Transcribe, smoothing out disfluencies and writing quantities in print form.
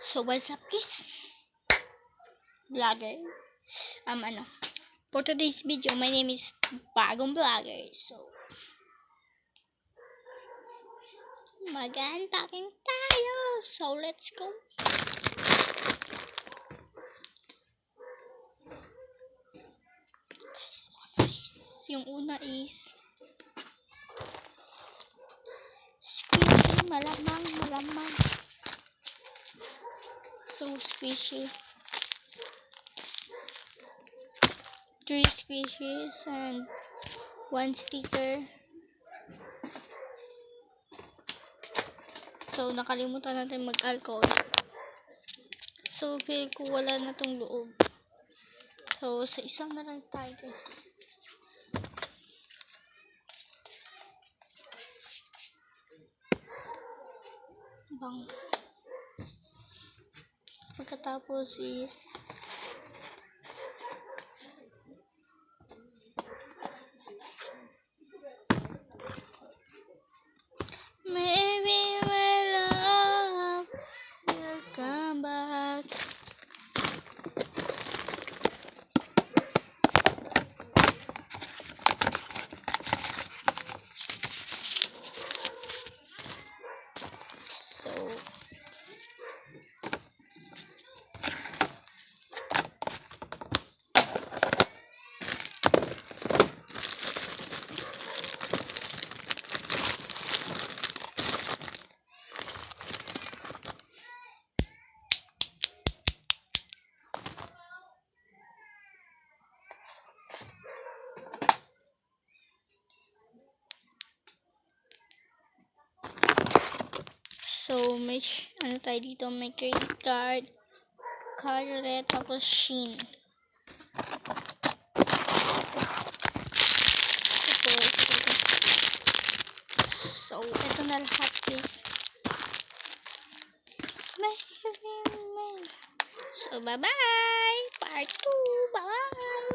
So what's up guys? Vlogger. For today's video, my name is Bagong Vlogger. So mag-unpacking tayo. So let's go. Yung una is squishy, malamang. So squishy. 3 squishies and 1 sticker. So nakalimutan natin mag-alcohol. So feel ko wala na tong loob. So sa isang na lang tayo guys. Pagkatapos is maybe my love will come back. So, may ano tayo dito, may credit card ulit, tapos Shein. So, ito na lahat guys. So, bye-bye! Part 2! Bye!